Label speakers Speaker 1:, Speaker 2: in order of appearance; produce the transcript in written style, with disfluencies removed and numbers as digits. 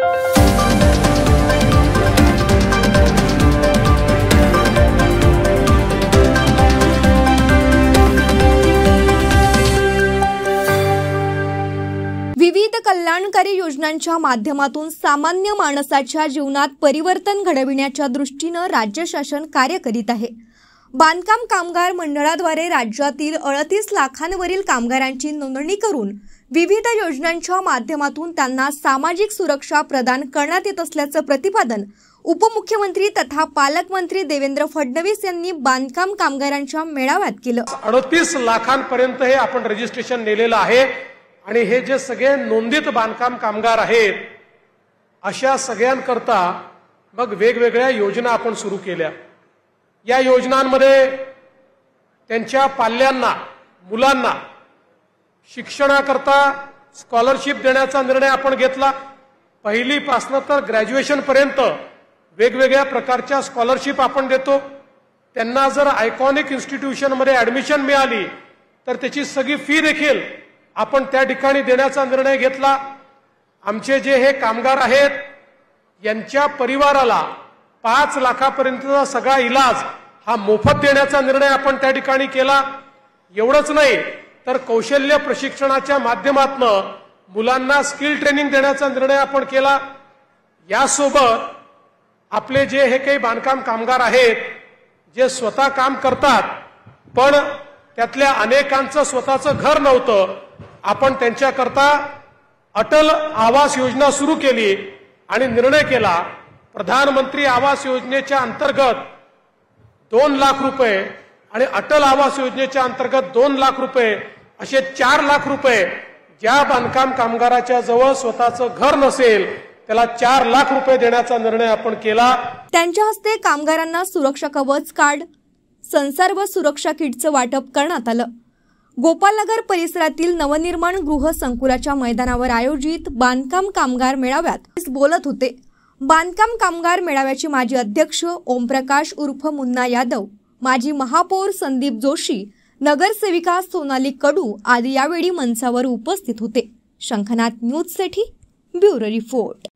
Speaker 1: विविध कल्याणकारी योजनांच्या माध्यमातून सामान्य माणसाच्या जीवनात परिवर्तन घडविण्याच्या दृष्टीने राज्य शासन कार्य करीत आहे। बांधकाम कामगार मंडळाद्वारे राज्यातील 38 लाखांवरील कामगारांची नोंदणी करून विविध योजनांच्या माध्यमातून त्यांना सामाजिक सुरक्षा प्रदान करण्यात येत असल्याचं प्रतिपादन उपमुख्यमंत्री तथा पालकमंत्री देवेंद्र फडणवीस यांनी बांधकाम कामगारांच्या मेळाव्यात केलं।
Speaker 2: 38 लाखांपर्यंत हे आपण रजिस्ट्रेशन नेलेलं आहे आणि हे जे सगळे नोंदित बांधकाम कामगार आहेत अशा सगळ्यांकरता मग वेगवेगळ्या योजना आपण सुरू केल्या। या योजनांमध्ये त्यांच्या पाल्यांना मुलांना शिक्षणाकरता स्कॉलरशिप देण्याचा निर्णय आपण घेतला। पहिलीपासून तर ग्रॅज्युएशन पर्यंत वेगवेगळ्या प्रकारच्या स्कॉलरशिप आपण देतो। त्यांना जर आयकॉनिक इन्स्टिट्यूशन मध्ये ऍडमिशन मिळाली तर त्याची सगळी फी देखील आपण त्या ठिकाणी देण्याचा निर्णय घेतला। आमचे जे हे कामगार आहेत यांच्या परिवाराला 5 लाखापर्यंतचा सगळा इलाज हा मोफत देण्याचा निर्णय आपण त्या ठिकाणी केला। एवढंच नाही तर कौशल्य प्रशिक्षणाच्या माध्यमातून मुलांना स्किल ट्रेनिंग देण्याचा निर्णय आपण केला। यासोबत आपले जे हे काही बांधकाम कामगार आहेत जे स्वतः काम करतात पण त्यातल्या अनेकांचं स्वतःचं घर नव्हतं, आपण त्यांच्याकरता अटल आवास योजना सुरू केली आणि निर्णय केला प्रधानमंत्री आवास योजनेच्या अंतर्गत 2 लाख रुपये आणि अटल आवास योजनेच्या अंतर्गत 2 लाख रुपये असे 4 लाख रुपये ज्या बांधकाम कामगाराच्या जवळ स्वतःचं घर नसेल त्याला 4 लाख रुपये देण्याचा निर्णय आपण केला।
Speaker 1: त्यांच्या हस्ते कामगारांना सुरक्षा कवच कार्ड, संसार व सुरक्षा किटचं वाटप करण्यात आलं। गोपालनगर परिसरातील नवनिर्माण गृह संकुलाच्या मैदानावर आयोजित बांधकाम कामगार मेळाव्यात बोलत होते। बांधकाम कामगार मेळाव्याचे माजी अध्यक्ष ओमप्रकाश उर्फ मुन्ना यादव, माजी महापौर संदीप जोशी, नगरसेविका सोनाली कडू आदी यावेळी मंचावर उपस्थित होते। शंखनाथ न्यूज साठी ब्युरो रिपोर्ट।